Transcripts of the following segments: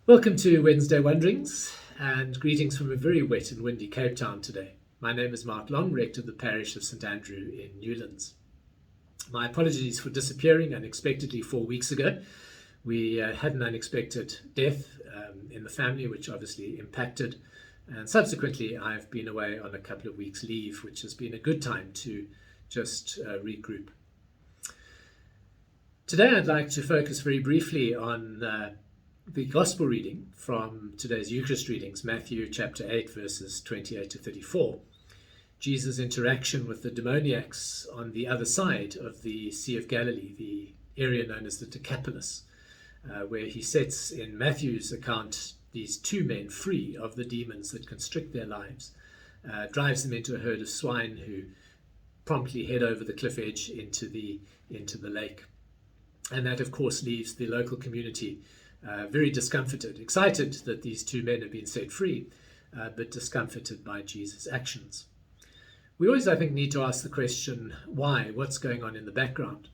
Welcome to Wednesday Wanderings and greetings from a very wet and windy Cape Town today. My name is Mark Long, rector of the parish of St Andrew in Newlands. My apologies for disappearing unexpectedly 4 weeks ago. We had an unexpected death in the family, which obviously impacted, and subsequently I've been away on a couple of weeks' leave, which has been a good time to just regroup. Today I'd like to focus very briefly on the Gospel reading from today's Eucharist readings, Matthew chapter 8, verses 28 to 34. Jesus' interaction with the demoniacs on the other side of the Sea of Galilee, the area known as the Decapolis, where he sets in Matthew's account these two men free of the demons that constrict their lives, drives them into a herd of swine who promptly head over the cliff edge into the lake. And that, of course, leaves the local community very discomforted, excited that these two men have been set free, but discomforted by Jesus' actions. We always, I think, need to ask the question, why? What's going on in the background?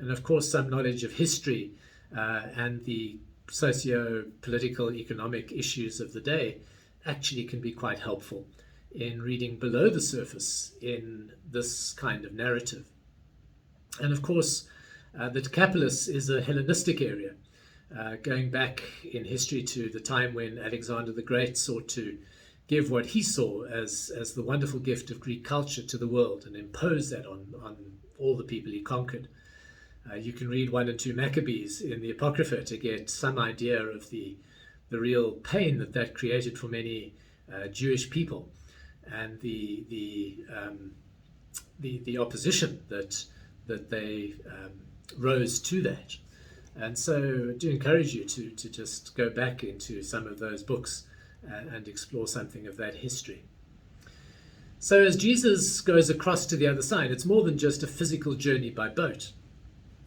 And of course, some knowledge of history and the socio-political, economic issues of the day actually can be quite helpful in reading below the surface in this kind of narrative. And of course, the Decapolis is a Hellenistic area, going back in history to the time when Alexander the Great sought to give what he saw as the wonderful gift of Greek culture to the world and impose that on all the people he conquered. You can read 1 and 2 Maccabees in the Apocrypha to get some idea of the real pain that created for many Jewish people and the opposition that they rose to that. And so I do encourage you to just go back into some of those books and explore something of that history. So as Jesus goes across to the other side, it's more than just a physical journey by boat.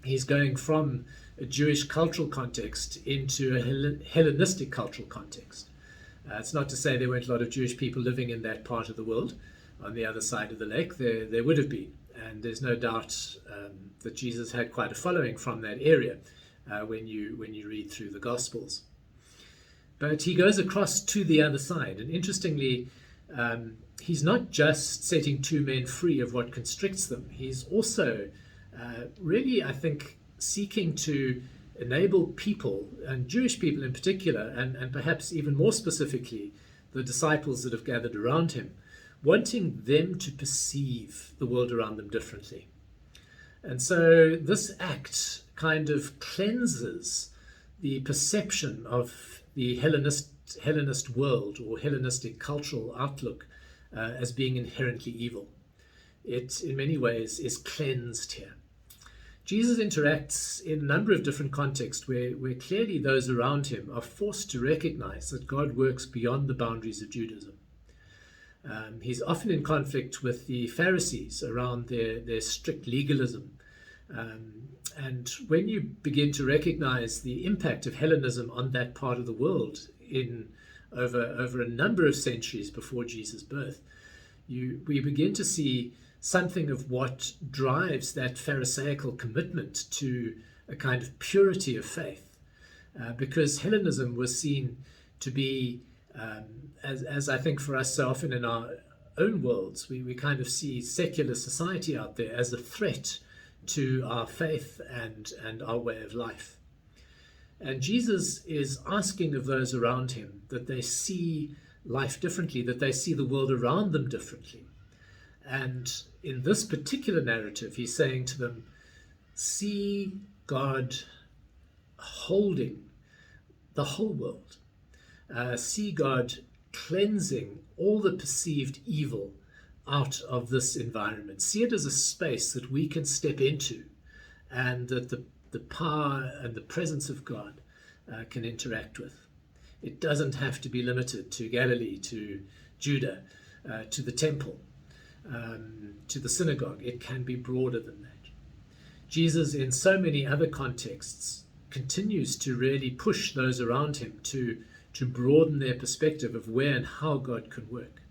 He's going from a Jewish cultural context into a Hellenistic cultural context. It's not to say there weren't a lot of Jewish people living in that part of the world on the other side of the lake. There would have been. And there's no doubt that Jesus had quite a following from that area when you read through the Gospels. But he goes across to the other side. And interestingly, he's not just setting two men free of what constricts them. He's also really, I think, seeking to enable people, and Jewish people in particular, and perhaps even more specifically, the disciples that have gathered around him, wanting them to perceive the world around them differently. And so this act kind of cleanses the perception of the Hellenist world or Hellenistic cultural outlook as being inherently evil. It, in many ways, is cleansed here. Jesus interacts in a number of different contexts where clearly those around him are forced to recognize that God works beyond the boundaries of Judaism. He's often in conflict with the Pharisees around their strict legalism. And when you begin to recognize the impact of Hellenism on that part of the world over a number of centuries before Jesus' birth, we begin to see something of what drives that Pharisaical commitment to a kind of purity of faith. Because Hellenism was seen to be, as I think for us so often in our own worlds, we kind of see secular society out there as a threat to our faith and our way of life. And Jesus is asking of those around him that they see life differently, that they see the world around them differently. And in this particular narrative, he's saying to them, see God holding the whole world. See God cleansing all the perceived evil out of this environment. See it as a space that we can step into and that the power and the presence of God can interact with. It doesn't have to be limited to Galilee, to Judah, to the temple, to the synagogue. It can be broader than that. Jesus, in so many other contexts, continues to really push those around him to broaden their perspective of where and how God can work.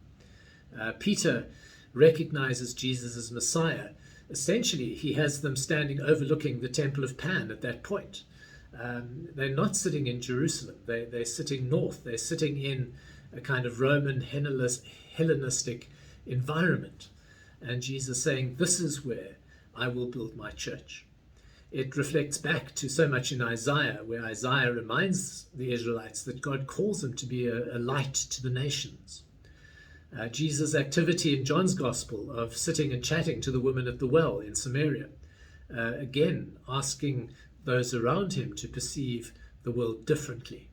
Peter recognizes Jesus as Messiah. Essentially, he has them standing overlooking the temple of Pan at that point. they're not sitting in Jerusalem. They're sitting north. They're sitting in a kind of Roman Hellenistic environment. And Jesus saying, this is where I will build my church. It reflects back to so much in Isaiah, where Isaiah reminds the Israelites that God calls them to be a light to the nations. Jesus' activity in John's Gospel of sitting and chatting to the woman at the well in Samaria, again asking those around him to perceive the world differently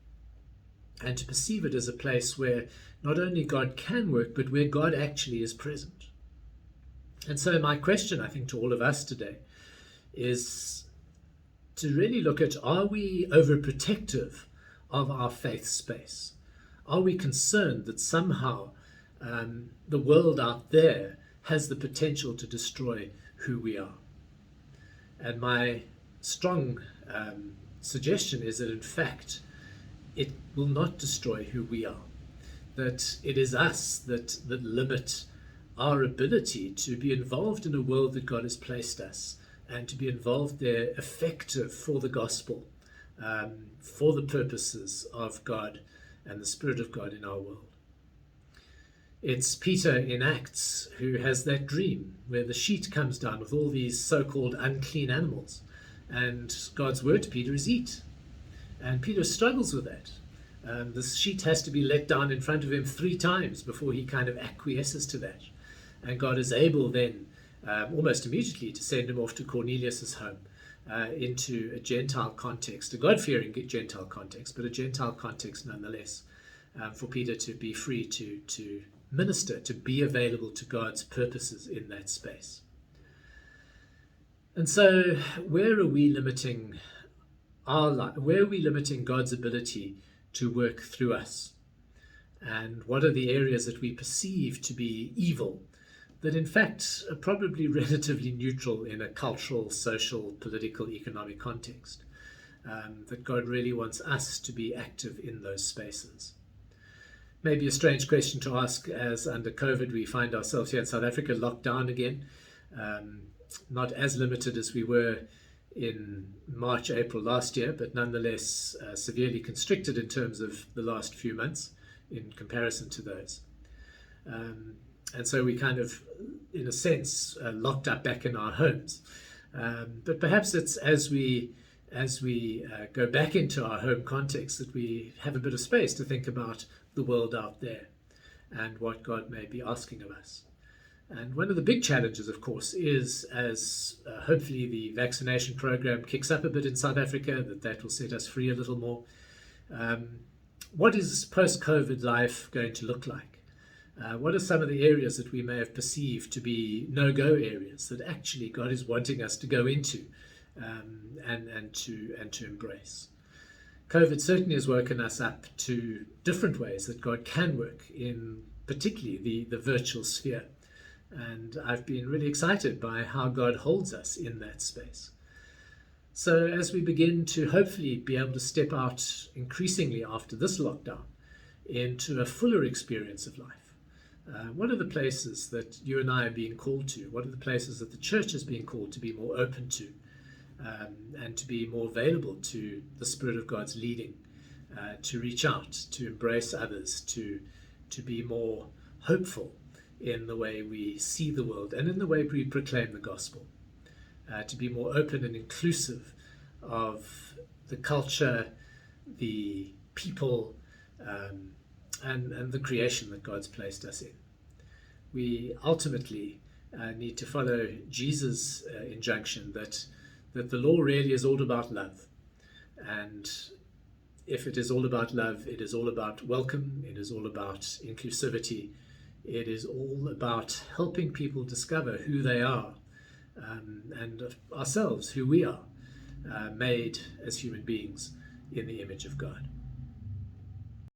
and to perceive it as a place where not only God can work, but where God actually is present. And so my question, I think, to all of us today is to really look at, are we overprotective of our faith space? Are we concerned that somehow the world out there has the potential to destroy who we are? And my strong suggestion is that, in fact, it will not destroy who we are. That it is us that limit our ability to be involved in a world that God has placed us, and to be involved there effective for the gospel, for the purposes of God and the Spirit of God in our world. It's Peter in Acts who has that dream where the sheet comes down with all these so-called unclean animals, and God's word to Peter is eat. And Peter struggles with that. The sheet has to be let down in front of him 3 times before he kind of acquiesces to that. And God is able then almost immediately to send him off to Cornelius's home into a Gentile context, a God-fearing Gentile context, but a Gentile context nonetheless, for Peter to be free to minister, to be available to God's purposes in that space. And so where are we limiting our life? Where are we limiting God's ability to work through us? And what are the areas that we perceive to be evil that in fact are probably relatively neutral in a cultural, social, political, economic context? That God really wants us to be active in those spaces. Maybe a strange question to ask, as under COVID we find ourselves here in South Africa locked down again, not as limited as we were in March, April last year, but nonetheless severely constricted in terms of the last few months in comparison to those. And so we kind of, in a sense, locked up back in our homes. But perhaps it's as we go back into our home context that we have a bit of space to think about the world out there and what God may be asking of us. And one of the big challenges, of course, is as hopefully the vaccination program kicks up a bit in South Africa, that will set us free a little more. What is post-COVID life going to look like? What are some of the areas that we may have perceived to be no-go areas that actually God is wanting us to go into and to embrace? COVID certainly has woken us up to different ways that God can work in, particularly the virtual sphere. And I've been really excited by how God holds us in that space. So as we begin to hopefully be able to step out increasingly after this lockdown into a fuller experience of life, what are the places that you and I are being called to? What are the places that the church is being called to be more open to and to be more available to the Spirit of God's leading, to reach out, to embrace others, to be more hopeful in the way we see the world and in the way we proclaim the gospel, to be more open and inclusive of the culture, the people, and the creation that God's placed us in. We ultimately need to follow Jesus' injunction that the law really is all about love. And if it is all about love, it is all about welcome, it is all about inclusivity, it is all about helping people discover who they are, and ourselves, who we are, made as human beings in the image of God.